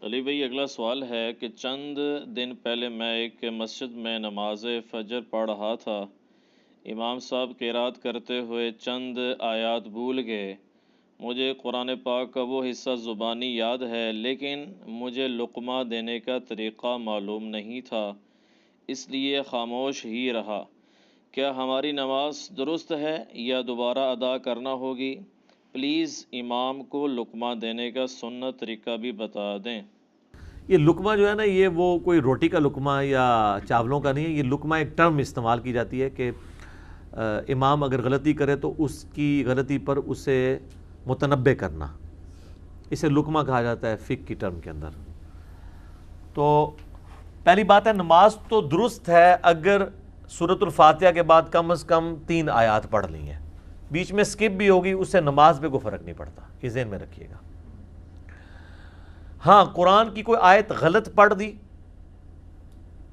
علی بھائی اگلا سوال ہے کہ چند دن پہلے میں ایک مسجد میں نماز فجر پڑھ رہا تھا۔ امام صاحب قرات کرتے ہوئے چند آیات بھول گئے۔ مجھے قرآن پاک کا وہ حصہ زبانی یاد ہے لیکن مجھے لقمہ دینے کا طریقہ معلوم نہیں تھا، اس لیے خاموش ہی رہا۔ کیا ہماری نماز درست ہے یا دوبارہ ادا کرنا ہوگی؟ پلیز امام کو لقمہ دینے کا سنت طریقہ بھی بتا دیں۔ یہ لقمہ جو ہے نا، یہ وہ کوئی روٹی کا لقمہ یا چاولوں کا نہیں ہے۔ یہ لقمہ ایک ٹرم استعمال کی جاتی ہے کہ امام اگر غلطی کرے تو اس کی غلطی پر اسے متنبع کرنا، اسے لقمہ کہا جاتا ہے فقہ کی ٹرم کے اندر۔ تو پہلی بات ہے، نماز تو درست ہے اگر سورۃ الفاتحہ کے بعد کم از کم 3 آیات پڑھ لی ہیں، بیچ میں سکپ بھی ہوگی اس سے نماز پہ کوئی فرق نہیں پڑتا، یہ ذہن میں رکھیے گا۔ ہاں، قرآن کی کوئی آیت غلط پڑھ دی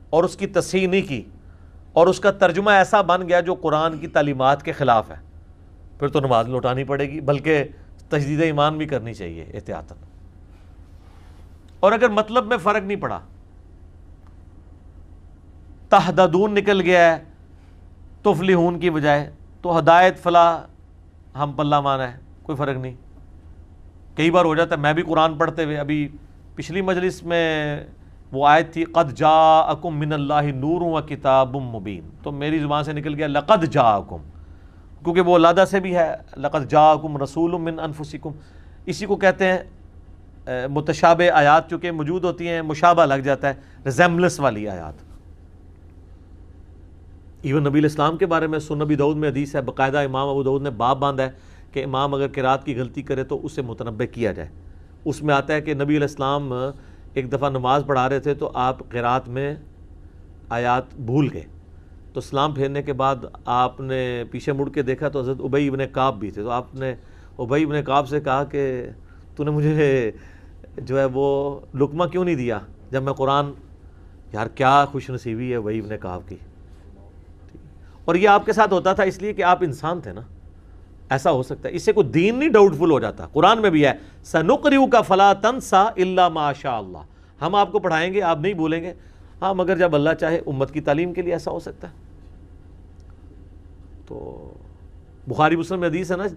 اور اس کی تصحیح نہیں کی اور اس کا ترجمہ ایسا بن گیا جو قرآن کی تعلیمات کے خلاف ہے، پھر تو نماز لوٹانی پڑے گی، بلکہ تجدید ایمان بھی کرنی چاہیے احتیاطاً۔ اور اگر مطلب میں فرق نہیں پڑا، تہددون نکل گیا ہے تفلحون کی بجائے، تو ہدایت فلاح ہم پلہ مانا ہے، کوئی فرق نہیں۔ کئی بار ہو جاتا ہے، میں بھی قرآن پڑھتے ہوئے ابھی پچھلی مجلس میں وہ آیت تھی قد جاءکم من اللہ نور و کتاب مبین، تو میری زبان سے نکل گیا لقد جاءکم، کیونکہ وہ لادہ سے بھی ہے، لقد جاءکم رسول من انفسکم، اسی کو کہتے ہیں متشابہ آیات چونکہ موجود ہوتی ہیں، مشابہ لگ جاتا ہے، ریزیمبلنس والی آیات۔ ایون نبی الاسلام کے بارے میں سنن نبی داؤد میں حدیث ہے، باقاعدہ امام ابو داؤد نے باب باندھا ہے کہ امام اگر قرات کی غلطی کرے تو اسے متنبع کیا جائے۔ اس میں آتا ہے کہ نبی علیہ السلام ایک دفعہ نماز پڑھا رہے تھے تو آپ قرات میں آیات بھول گئے، تو سلام پھیرنے کے بعد آپ نے پیچھے مڑ کے دیکھا تو حضرت ابی ابن کعب بھی تھے، تو آپ نے ابی ابن کعب سے کہا کہ تو نے مجھے جو ہے وہ لقمہ کیوں نہیں دیا جب میں قرآن، یار کیا خوش نصیبی ہے ابی ابن کعب کی۔ اور یہ آپ کے ساتھ ہوتا تھا اس لیے کہ آپ انسان تھے نا، ایسا ہو سکتا ہے، اس سے کوئی دین نہیں ڈاؤٹ فل ہو جاتا۔ قرآن میں بھی ہے سَنُقْرِئُكَ فَلَا تَنْسَى إِلَّا مَا شَاءَ اللَّهُ، ہم آپ کو پڑھائیں گے آپ نہیں بھولیں گے، ہاں مگر جب اللہ چاہے امت کی تعلیم کے لیے ایسا ہو سکتا ہے۔ تو بخاری مسلم میں حدیث ہے نا،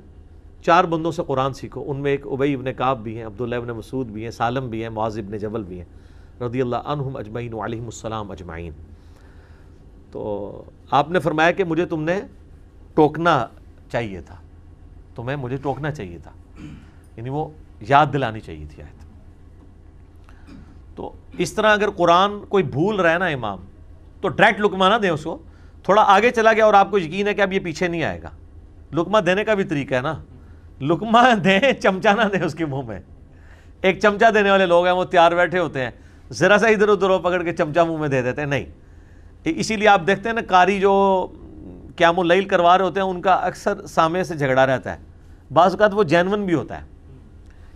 4 بندوں سے قرآن سیکھو، ان میں ایک ابی ابن کعب بھی ہیں، عبداللہ ابن مسعود بھی ہیں، سالم بھی ہیں، معاذ ابن جبل بھی ہیں رضی اللہ عنہم اجمعین وعلیہم السلام اجمعین۔ تو آپ نے فرمایا کہ مجھے تم نے ٹوکنا چاہیے تھا، مجھے ٹوکنا چاہیے تھا، یعنی وہ یاد دلانی چاہیے تھی آیت۔ تو اس طرح اگر قرآن کوئی بھول رہا ہے نا امام، تو ڈائریکٹ لقمہ نہ دیں اس کو، تھوڑا آگے چلا گیا اور آپ کو یقین ہے کہ اب یہ پیچھے نہیں آئے گا، لقمہ دینے کا بھی طریقہ ہے نا، لقمہ دیں چمچہ نہ دیں اس کے منہ میں۔ ایک چمچہ دینے والے لوگ ہیں، وہ تیار بیٹھے ہوتے ہیں، ذرا سا ادھر ادھر پکڑ کے چمچہ منہ میں دے دیتے ہیں، نہیں۔ اسی لیے آپ دیکھتے ہیں نا قاری جو قیام اللیل کروا رہے ہوتے ہیں ان کا اکثر سامنے سے جھگڑا رہتا ہے، بعض اوقات وہ جینون بھی ہوتا ہے،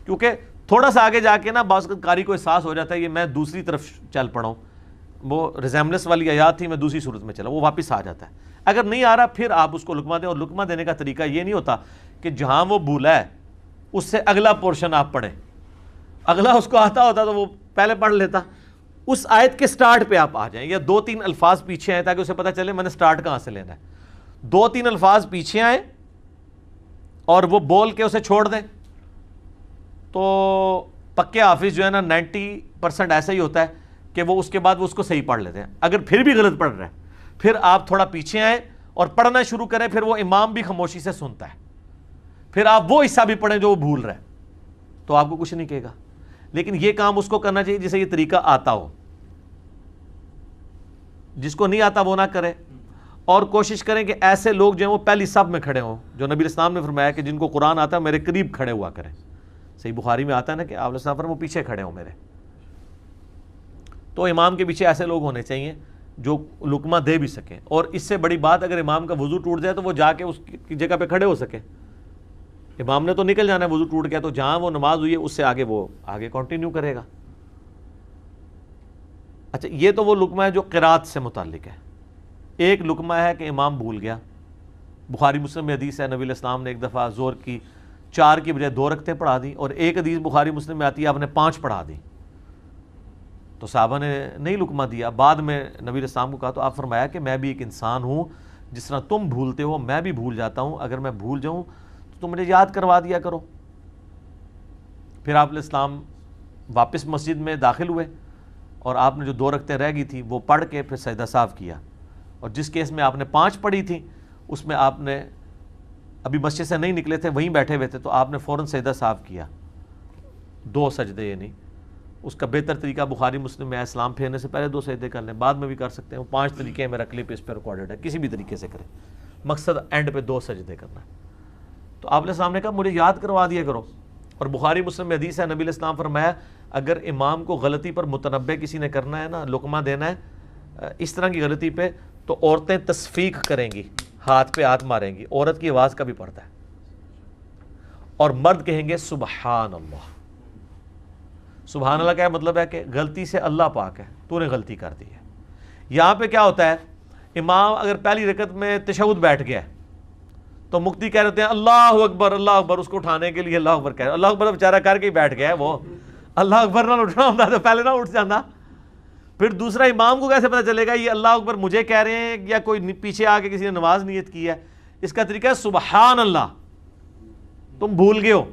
کیونکہ تھوڑا سا آگے جا کے نا بعض اوقات قاری کو احساس ہو جاتا ہے یہ میں دوسری طرف چل پڑا ہوں، وہ ریزیمبلنس والی آیات تھی میں دوسری صورت میں چلا، وہ واپس آ جاتا ہے۔ اگر نہیں آ رہا پھر آپ اس کو لقمہ دیں، اور لقمہ دینے کا طریقہ یہ نہیں ہوتا کہ جہاں وہ بھولا ہے اس سے اگلا پورشن آپ پڑھیں، اگلا اس کو آتا ہوتا تو وہ پہلے پڑھ لیتا، اس آیت کے سٹارٹ پہ آپ آ جائیں، یا 2-3 الفاظ پیچھے آئیں تاکہ اسے پتہ چلے میں نے سٹارٹ کہاں سے لینا ہے۔ 2-3 الفاظ پیچھے آئیں اور وہ بول کے اسے چھوڑ دیں، تو پکے حافظ جو ہے نا 90% ایسا ہی ہوتا ہے کہ وہ اس کے بعد وہ اس کو صحیح پڑھ لیتے ہیں۔ اگر پھر بھی غلط پڑھ رہے ہیں پھر آپ تھوڑا پیچھے آئیں اور پڑھنا شروع کریں، پھر وہ امام بھی خاموشی سے سنتا ہے، پھر آپ وہ حصہ بھی پڑھیں جو وہ بھول رہے ہیں، تو آپ کو کچھ نہیں کہے گا۔ لیکن یہ کام اس کو کرنا چاہیے جسے یہ طریقہ آتا ہو، جس کو نہیں آتا وہ نہ کرے، اور کوشش کریں کہ ایسے لوگ جو ہیں وہ پہلی صف میں کھڑے ہوں، جو نبی الاسلام نے فرمایا کہ جن کو قرآن آتا ہے میرے قریب کھڑے ہوا کریں۔ صحیح بخاری میں آتا ہے نا کہ آپ علیہ السلام وہ پیچھے کھڑے ہوں میرے، تو امام کے پیچھے ایسے لوگ ہونے چاہیے جو لقمہ دے بھی سکیں۔ اور اس سے بڑی بات، اگر امام کا وضو ٹوٹ جائے تو وہ جا کے اس کی جگہ پہ کھڑے ہو سکے، امام نے تو نکل جانا ہے، وضو ٹوٹ گیا تو جہاں وہ نماز ہوئی ہے اس سے آگے وہ آگے کنٹینیو کرے گا۔ اچھا، یہ تو وہ لقمہ ہے جو قرات سے متعلق ہے۔ ایک لقمہ ہے کہ امام بھول گیا، بخاری مسلم میں حدیث ہے نبی علیہ السلام نے ایک دفعہ زور کی 4 کی بجائے 2 رکعتیں پڑھا دی، اور ایک حدیث بخاری مسلم میں آتی ہے آپ نے 5 پڑھا دی، تو صحابہ نے نہیں لقمہ دیا. بعد میں نبی علیہ السلام کو کہا تو آپ فرمایا کہ میں بھی ایک انسان ہوں، جس طرح تم بھولتے ہو میں بھی بھول جاتا ہوں، اگر میں بھول جاؤں تو تم مجھے یاد کروا دیا کرو. پھر آپ علیہ السلام واپس مسجد میں داخل ہوئے اور آپ نے جو 2 رکعتیں رہ گئی تھی وہ پڑھ کے پھر سجدہ صاف کیا. اور جس کیس میں آپ نے 5 پڑھی تھی اس میں آپ نے ابھی مسجد سے نہیں نکلے تھے، وہیں بیٹھے ہوئے تھے، تو آپ نے فوراً سجدہ صاف کیا 2 سجدے. یعنی اس کا بہتر طریقہ بخاری مسلم میں اسلام پھیرنے سے پہلے 2 سجدے کر لیں، بعد میں بھی کر سکتے ہیں. وہ 5 طریقے میرا کلپ اس پہ ریکارڈڈ ہے، کسی بھی طریقے سے کریں، مقصد اینڈ پہ 2 سجدے کرنا ہے. تو آپ علیہ السلام نے کہا مجھے یاد کروا دیا کرو. اور بخاری مسلم میں حدیث ہے، نبی علیہ السلام فرمایا اگر امام کو غلطی پر متنبہ کسی نے کرنا ہے نا، لقمہ دینا ہے اس طرح کی غلطی پہ، تو عورتیں تصفیق کریں گی، ہاتھ پہ ہاتھ ماریں گی. عورت کی آواز کا بھی پڑتا ہے. اور مرد کہیں گے سبحان اللہ. سبحان اللہ کا مطلب ہے کہ غلطی سے اللہ پاک ہے، تو نے غلطی کر دی ہے. یہاں پہ کیا ہوتا ہے، امام اگر پہلی رکعت میں تشہد بیٹھ گیا ہے تو مفتی کہہ رہے ہیں اللہ اکبر اللہ اکبر، اس کو اٹھانے کے لیے اللہ اکبر کہہ رہے ہیں. اللہ اکبر بیچارہ کر کے ہی بیٹھ گیا ہے، وہ اللہ اکبر نہ اٹھنا ہوتا تو پہلے نہ اٹھ جانا. پھر دوسرا امام کو کیسے پتہ چلے گا یہ اللہ اکبر مجھے کہہ رہے ہیں یا کوئی پیچھے آ کے کسی نے نماز نیت کی ہے. اس کا طریقہ ہے سبحان اللہ، تم بھول گئے ہو.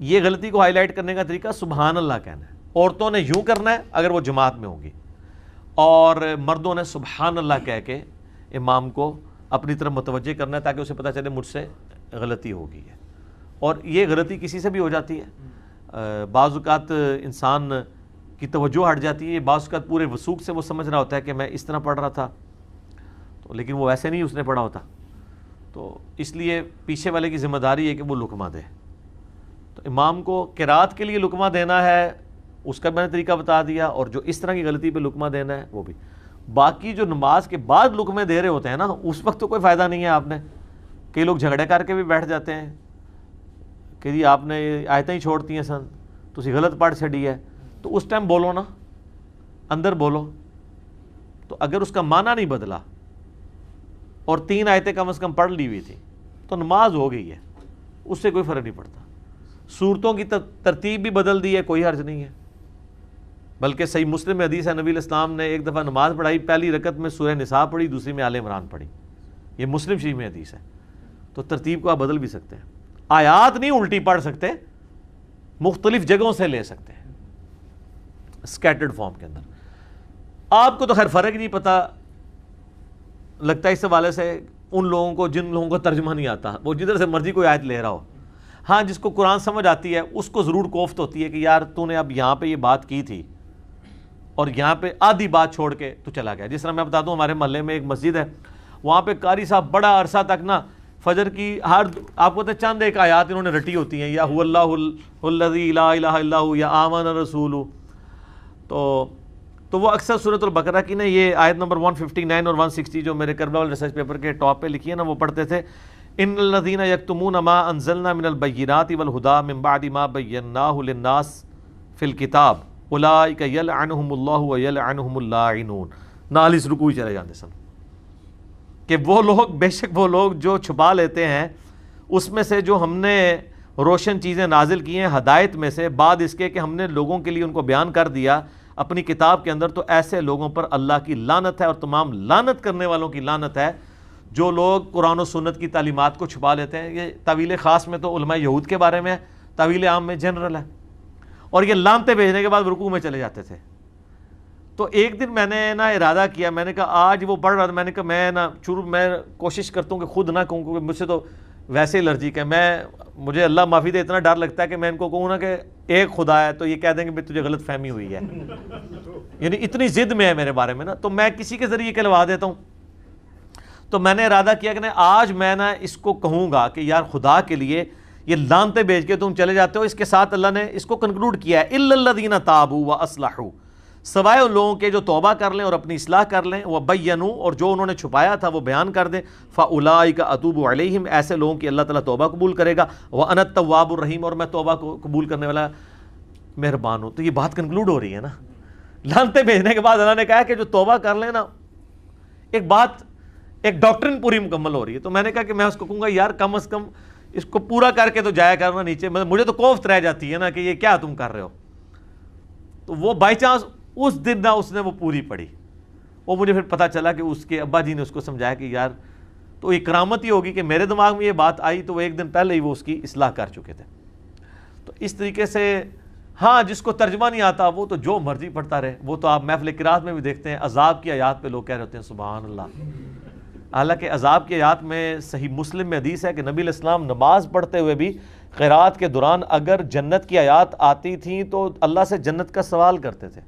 یہ غلطی کو ہائی لائٹ کرنے کا طریقہ سبحان اللہ کہنا ہے. عورتوں نے یوں کرنا ہے اگر وہ جماعت میں ہوگی، اور مردوں نے سبحان اللہ کہہ کے امام کو اپنی طرف متوجہ کرنا ہے تاکہ اسے پتہ چلے مجھ سے غلطی ہو گئی ہے. اور یہ غلطی کسی سے بھی ہو جاتی ہے. بعض اوقات انسان کی توجہ ہٹ جاتی ہے، بعض اوقات پورے وثوق سے وہ سمجھ رہا ہوتا ہے کہ میں اس طرح پڑھ رہا تھا، تو لیکن وہ ایسے نہیں اس نے پڑھا ہوتا. تو اس لیے پیچھے والے کی ذمہ داری ہے کہ وہ لقمہ دے. تو امام کو قرات کے لیے لقمہ دینا ہے، اس کا میں نے طریقہ بتا دیا، اور جو اس طرح کی غلطی پہ لقمہ دینا ہے وہ بھی. باقی جو نماز کے بعد لقمے دے رہے ہوتے ہیں نا، اس وقت تو کوئی فائدہ نہیں ہے. آپ نے کئی لوگ جھگڑے کر کے بھی بیٹھ جاتے ہیں کہ جی آپ نے آیتیں ہی چھوڑتی ہیں سن، تو اسی غلط پڑھ چھڑی ہے. تو اس ٹائم بولو نا، اندر بولو. تو اگر اس کا معنی نہیں بدلا اور 3 آیتیں کم از کم پڑھ لی ہوئی تھی تو نماز ہو گئی ہے، اس سے کوئی فرق نہیں پڑتا. صورتوں کی ترتیب بھی بدل دی ہے، کوئی حرج نہیں ہے. بلکہ صحیح مسلم میں حدیث ہے، نبی علیہ السلام نے ایک دفعہ نماز پڑھائی، پہلی رکعت میں سورہ نساء پڑھی، دوسری میں آل عمران پڑھی. یہ مسلم شریف میں حدیث ہے. تو ترتیب کو آپ بدل بھی سکتے ہیں. آیات نہیں الٹی پڑھ سکتے، مختلف جگہوں سے لے سکتے ہیں اسکیٹرڈ فارم کے اندر. آپ کو تو خیر فرق نہیں پتا لگتا اس حوالے سے ان لوگوں کو جن لوگوں کو ترجمہ نہیں آتا، وہ جدھر سے مرضی کوئی آیت لے رہا ہو. ہاں جس کو قرآن سمجھ آتی ہے اس کو ضرور کوفت ہوتی ہے کہ یار تو نے اب یہاں پہ یہ بات کی تھی اور یہاں پہ آدھی بات چھوڑ کے تو چلا گیا. جس طرح میں بتا دوں، ہمارے محلے میں ایک مسجد ہے، وہاں پہ قاری صاحب بڑا عرصہ تک نا فجر کی ہر آپ کو تو چند ایک آیات انہوں نے رٹی ہوتی ہیں، یا هو اللہ الذی لا الہ الا هو، یا آمن الرسول. تو وہ اکثر سورۃ البقرہ کی نا یہ آیت نمبر 159 اور 160 جو میرے کربلا والے ریسرچ پیپر کے ٹاپ پہ لکھی ہے نا، وہ پڑھتے تھے ان الذین یکتمون ما انزلنا من البینات والہدی من بعد ما بیناہ للناس فی الکتاب اولئک یلعنہم اللہ ویلعنہم اللاعنون. نال اس رکوع چلے جاتے سن کہ وہ لوگ، بے شک وہ لوگ جو چھپا لیتے ہیں اس میں سے جو ہم نے روشن چیزیں نازل کی ہیں ہدایت میں سے، بعد اس کے کہ ہم نے لوگوں کے لیے ان کو بیان کر دیا اپنی کتاب کے اندر، تو ایسے لوگوں پر اللہ کی لعنت ہے اور تمام لعنت کرنے والوں کی لعنت ہے جو لوگ قرآن و سنت کی تعلیمات کو چھپا لیتے ہیں. یہ طویل خاص میں تو علماء یہود کے بارے میں ہے، طویل عام میں جنرل ہے. اور یہ لعنتیں بھیجنے کے بعد رکوع میں چلے جاتے تھے. تو ایک دن میں نے نا ارادہ کیا، میں نے کہا آج وہ پڑھ رہا تھا، میں نے کہا میں نا میں کوشش کرتا ہوں کہ خود نہ کہوں، کیونکہ مجھ سے تو ویسے ہی الرجی ہے. مجھے اللہ معافی دے، اتنا ڈر لگتا ہے کہ میں ان کو کہوں نا کہ ایک خدا ہے تو یہ کہہ دیں گے تجھے غلط فہمی ہوئی ہے. یعنی اتنی ضد میں ہے میرے بارے میں نا، تو میں کسی کے ذریعے کہلوا دیتا ہوں. تو میں نے ارادہ کیا کہ آج میں نا اس کو کہوں گا کہ یار خدا کے لیے یہ لعنتیں بھیج کے تم چلے جاتے ہو. اس کے ساتھ اللہ نے اس کو کنکلوڈ کیا ہے الا الذین تابوا واصلحوا، سوائے ان لوگوں کے جو توبہ کر لیں اور اپنی اصلاح کر لیں، وبینوا، اور جو انہوں نے چھپایا تھا وہ بیان کر دیں، فاولئک اتوب علیہم، ایسے لوگوں کی اللہ تعالیٰ توبہ قبول کرے گا، وانا التواب الرحیم، اور میں توبہ کو قبول کرنے والا مہربان ہوں. تو یہ بات کنکلوڈ ہو رہی ہے نا. لعنتیں بھیجنے کے بعد اللہ نے کہا کہ جو توبہ کر لیں نا، ایک بات، ایک ڈاکٹرن پوری مکمل ہو رہی ہے. تو میں نے کہا کہ میں اس کو کہوں گا یار کم از کم اس کو پورا کر کے تو جایا کرنا نیچے. مجھے تو کوفت رہ جاتی ہے نا کہ یہ کیا تم کر رہے ہو. تو وہ بائی چانس اس دن نہ اس نے وہ پوری پڑھی. وہ مجھے پھر پتہ چلا کہ اس کے ابا جی نے اس کو سمجھایا کہ یار تو یہ کرامت ہی ہوگی کہ میرے دماغ میں یہ بات آئی تو وہ ایک دن پہلے ہی وہ اس کی اصلاح کر چکے تھے. تو اس طریقے سے ہاں جس کو ترجمہ نہیں آتا وہ تو جو مرضی پڑھتا رہے. وہ تو آپ محفل قرات میں بھی دیکھتے ہیں عذاب کی آیات پہ لوگ کہہ رہے ہوتے ہیں سبحان اللہ. حالانکہ عذاب کی آیات میں صحیح مسلم میں حدیث ہے کہ نبی علیہ السلام نماز پڑھتے ہوئے بھی قرات کے دوران اگر جنت کی آیات آتی تھیں تو اللہ سے جنت کا سوال کرتے تھے,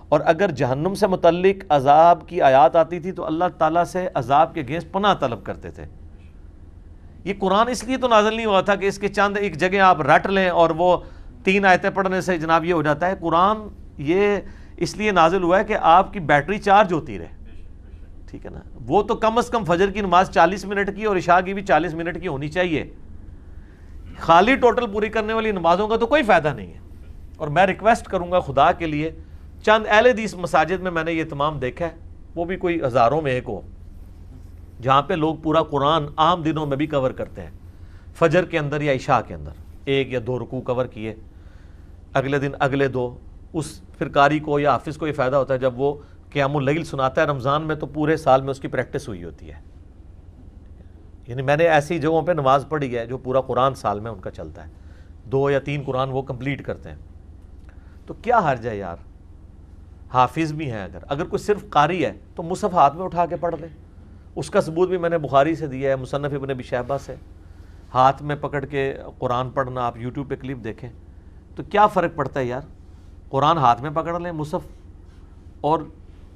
اور اگر جہنم سے متعلق عذاب کی آیات آتی تھی تو اللہ تعالیٰ سے عذاب کے اگینسٹ پناہ طلب کرتے تھے. یہ قرآن اس لیے تو نازل نہیں ہوا تھا کہ اس کے چند ایک جگہ آپ رٹ لیں اور وہ 3 آیتیں پڑھنے سے جناب یہ ہو جاتا ہے. قرآن یہ اس لیے نازل ہوا ہے کہ آپ کی بیٹری چارج ہوتی رہے, ٹھیک ہے نا. وہ تو کم از کم فجر کی نماز 40 منٹ کی اور عشاء کی بھی 40 منٹ کی ہونی چاہیے. خالی ٹوٹل پوری کرنے والی نمازوں کا تو کوئی فائدہ نہیں ہے. اور میں ریکویسٹ کروں گا خدا کے لیے, چند اہل حدیث مساجد میں نے یہ تمام دیکھا ہے, وہ بھی کوئی ہزاروں میں ایک ہو, جہاں پہ لوگ پورا قرآن عام دنوں میں بھی کور کرتے ہیں, فجر کے اندر یا عشاء کے اندر 1 یا 2 رکوع کور کیے, اگلے دن اگلے 2. اس پھر قاری کو یا حافظ کو یہ فائدہ ہوتا ہے جب وہ قیام اللیل سناتا ہے رمضان میں تو پورے سال میں اس کی پریکٹس ہوئی ہوتی ہے. یعنی میں نے ایسی جگہوں پہ نماز پڑھی ہے جو پورا قرآن سال میں ان کا چلتا ہے, 2 یا 3 قرآن وہ کمپلیٹ کرتے ہیں. تو کیا حرج ہے یار, حافظ بھی ہیں اگر کوئی صرف قاری ہے تو مصحف ہاتھ میں اٹھا کے پڑھ لے. اس کا ثبوت بھی میں نے بخاری سے دیا ہے, مصنف ابن ابی شیبہ سے. ہاتھ میں پکڑ کے قرآن پڑھنا, آپ یوٹیوب پہ کلپ دیکھیں تو کیا فرق پڑتا ہے یار. قرآن ہاتھ میں پکڑ لیں مصحف اور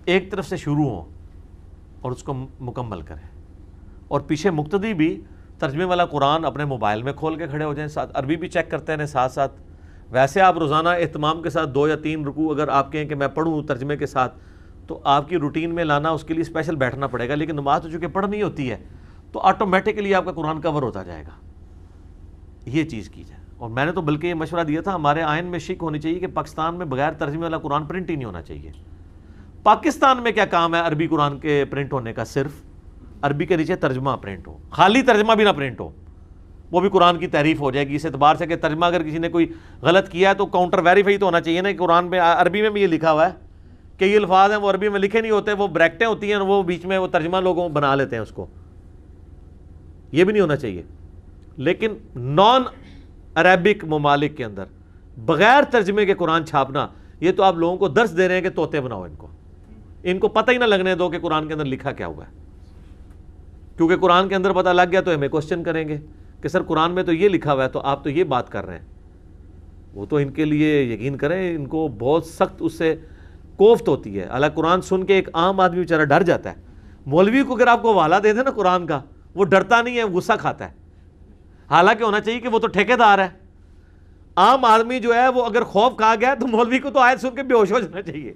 ایک طرف سے شروع ہوں اور اس کو مکمل کریں, اور پیچھے مقتدی بھی ترجمے والا قرآن اپنے موبائل میں کھول کے کھڑے ہو جائیں, ساتھ عربی بھی چیک کرتے ہیں ساتھ ساتھ. ویسے آپ روزانہ اہتمام کے ساتھ 2 یا 3 رکوع اگر آپ کہیں کہ میں پڑھوں ترجمے کے ساتھ تو آپ کی روٹین میں لانا اس کے لیے اسپیشل بیٹھنا پڑے گا. لیکن نماز تو چونکہ پڑھنی ہوتی ہے تو آٹومیٹکلی آپ کا قرآن کور ہوتا جائے گا. یہ چیز کی جائے. اور میں نے تو بلکہ یہ مشورہ دیا تھا, ہمارے آئین میں شک ہونی چاہیے کہ پاکستان میں بغیر ترجمے والا قرآن پرنٹ ہی نہیں ہونا چاہیے. پاکستان میں کیا کام ہے عربی قرآن کے پرنٹ ہونے کا, صرف عربی کے نیچے ترجمہ پرنٹ ہو, خالی ترجمہ بھی نہ پرنٹ ہو, وہ بھی قرآن کی تعریف ہو جائے گی. اس اعتبار سے کہ ترجمہ اگر کسی نے کوئی غلط کیا ہے تو کاؤنٹر ویریفائی تو ہونا چاہیے نا. قرآن میں عربی میں بھی یہ لکھا ہوا ہے کہ یہ الفاظ ہیں وہ عربی میں لکھے نہیں ہوتے, وہ بریکٹیں ہوتی ہیں, وہ بیچ میں وہ ترجمہ لوگوں بنا لیتے ہیں اس کو. یہ بھی نہیں ہونا چاہیے. لیکن نان عربک ممالک کے اندر بغیر ترجمے کے قرآن چھاپنا, یہ تو آپ لوگوں کو درس دے رہے ہیں کہ طوطے بناؤ ان کو پتہ ہی نہ لگنے دو کہ قرآن کے اندر لکھا کیا ہوا ہے. کیونکہ قرآن کے اندر پتہ لگ گیا تو ہمیں کوشچن کریں گے کہ سر قرآن میں تو یہ لکھا ہوا ہے تو آپ تو یہ بات کر رہے ہیں. وہ تو ان کے لیے یقین کریں ان کو بہت سخت اس سے کوفت ہوتی ہے. اللہ قرآن سن کے ایک عام آدمی بیچارہ ڈر جاتا ہے. مولوی کو اگر آپ کو حوالہ دے دیں نا قرآن کا, وہ ڈرتا نہیں ہے, غصہ کھاتا ہے. حالانکہ ہونا چاہیے کہ وہ تو ٹھیکیدار ہے. عام آدمی جو ہے وہ اگر خوف کھا گیا تو مولوی کو تو آیت سن کے بے ہوش ہو جانا چاہیے.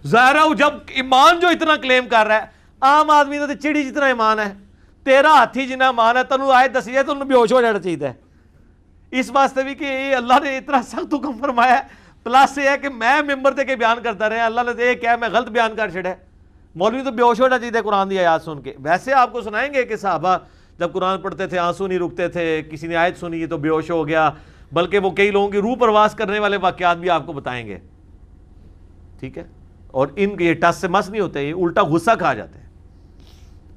ظاہر ہے جب ایمان جو اتنا کلیم کر رہا ہے, عام آدمی تو چڑی جتنا ایمان ہے, تیرا ہاتھی جتنا ایمان ہے, تنو آیت دسی ہے تو انہوں بے ہوش ہو جانا چاہیے. اس واسطے بھی کہ اللہ نے اتنا سخت حکم فرمایا ہے, پلس یہ ہے کہ میں ممبر تے کے بیان کرتا رہے, اللہ نے یہ کیا میں غلط بیان کر چھڑے. مولوی تو بے ہوش ہونا چاہیے قرآن دی آیات سن کے. ویسے آپ کو سنائیں گے کہ صحابہ جب قرآن پڑھتے تھے آنسو نہیں رکتے تھے, کسی نے آیت سنی تو بے ہوش ہو گیا, بلکہ وہ کئی لوگوں کی روح پرواز کرنے والے واقعات بھی آپ کو بتائیں گے. ٹھیک ہے, اور ان کے یہ ٹس سے مس نہیں ہوتے, یہ الٹا غصہ کھا جاتے ہیں.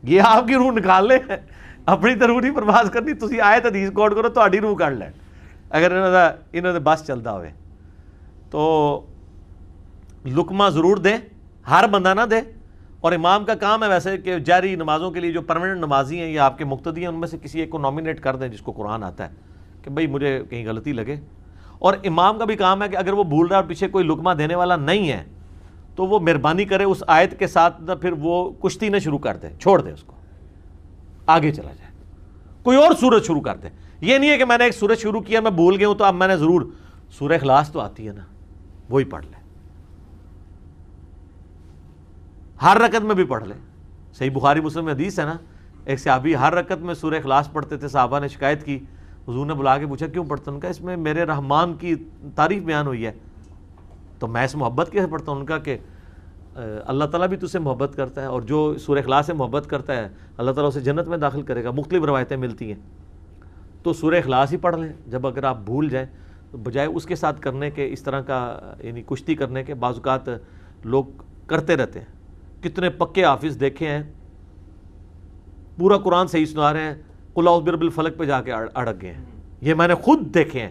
یہ آپ کی روح نکال لیں, اپنی تو روح نہیں پرواز کرنی, تسی آیت حدیث کوٹ کرو تو روح کر لیں اگر انہوں نے بس چلتا ہوئے. تو لقمہ ضرور دیں, ہر بندہ نہ دے. اور امام کا کام ہے ویسے کہ جاری نمازوں کے لیے جو پرماننٹ نمازی ہیں یا آپ کے مقتدی ہیں ان میں سے کسی ایک کو نامینیٹ کر دیں جس کو قرآن آتا ہے کہ بھئی مجھے کہیں غلطی لگے. اور امام کا بھی کام ہے کہ اگر وہ بھول رہا ہے اور پیچھے کوئی لقمہ دینے والا نہیں ہے تو وہ مہربانی کرے اس آیت کے ساتھ نہ پھر وہ کشتی نہ شروع کر دے, چھوڑ دے اس کو, آگے چلا جائے, کوئی اور سورت شروع کر دے. یہ نہیں ہے کہ میں نے ایک سورت شروع کیا میں بھول گیا ہوں تو اب میں نے ضرور سورہ اخلاص تو آتی ہے نا وہی پڑھ لے, ہر رکعت میں بھی پڑھ لے. صحیح بخاری مسلم میں حدیث ہے نا, ایک صحابی ہر رکعت میں سورہ اخلاص پڑھتے تھے. صحابہ نے شکایت کی, حضور نے بلا کے پوچھا کیوں پڑھتے ہیں؟ ان کا اس میں میرے رحمان کی تعریف بیان ہوئی ہے تو میں اس محبت کیسے پڑھتا ہوں. ان کا کہ اللہ تعالیٰ بھی تجھ سے محبت کرتا ہے, اور جو سورہ اخلاص سے محبت کرتا ہے اللہ تعالیٰ اسے جنت میں داخل کرے گا. مختلف روایتیں ملتی ہیں. تو سورہ اخلاص ہی پڑھ لیں جب اگر آپ بھول جائیں، تو بجائے اس کے ساتھ کرنے کے اس طرح کا یعنی کشتی کرنے کے بعض اوقات لوگ کرتے رہتے ہیں۔ کتنے پکے حافظ دیکھے ہیں پورا قرآن صحیح سنا رہے ہیں، قل اعوذ برب الفلق پہ جا کے اڑک گئے ہیں، یہ میں نے خود دیکھے ہیں،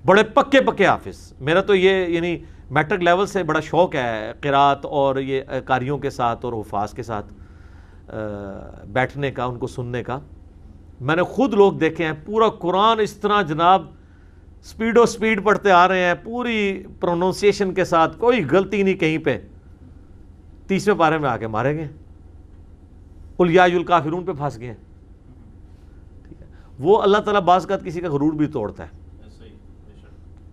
بڑے پکے پکے حافظ۔ میرا تو یہ یعنی میٹرک لیول سے بڑا شوق ہے قرات اور یہ قاریوں کے ساتھ اور حفاظ کے ساتھ بیٹھنے کا، ان کو سننے کا۔ میں نے خود لوگ دیکھے ہیں پورا قرآن اس طرح جناب سپیڈ پڑھتے آ رہے ہیں، پوری پروننسیشن کے ساتھ، کوئی غلطی نہیں کہیں پہ، 30ویں پارے میں آ کے مارے گئے، قل یا ایھا الکافرون پہ پھنس گئے۔ ٹھیک ہے، وہ اللہ تعالیٰ بعض اوقات کسی کا غرور بھی توڑتا ہے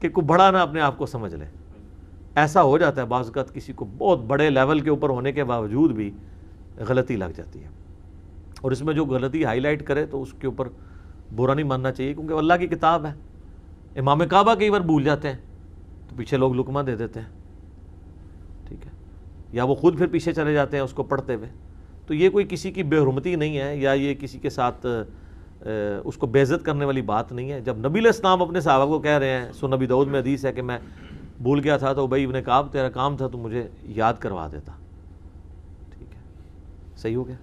کہ کوئی بڑا نہ اپنے آپ کو سمجھ لے۔ ایسا ہو جاتا ہے بعض اوقات کسی کو بہت بڑے لیول کے اوپر ہونے کے باوجود بھی غلطی لگ جاتی ہے، اور اس میں جو غلطی ہائی لائٹ کرے تو اس کے اوپر برا نہیں ماننا چاہیے، کیونکہ اللہ کی کتاب ہے۔ امام کعبہ کئی بار بھول جاتے ہیں تو پیچھے لوگ لقمہ دے دیتے ہیں، ٹھیک ہے، یا وہ خود پھر پیچھے چلے جاتے ہیں اس کو پڑھتے ہوئے۔ تو یہ کوئی کسی کی بے حرمتی نہیں ہے، یا یہ کسی کے ساتھ اس کو بے عزت کرنے والی بات نہیں ہے۔ جب نبی علیہ السلام اپنے صحابہ کو کہہ رہے ہیں، سو نبی داؤد میں حدیث ہے کہ میں بھول گیا تھا تو ابی ابن کعب تیرا کام تھا تو مجھے یاد کروا دیتا، ٹھیک ہے، صحیح ہو گیا۔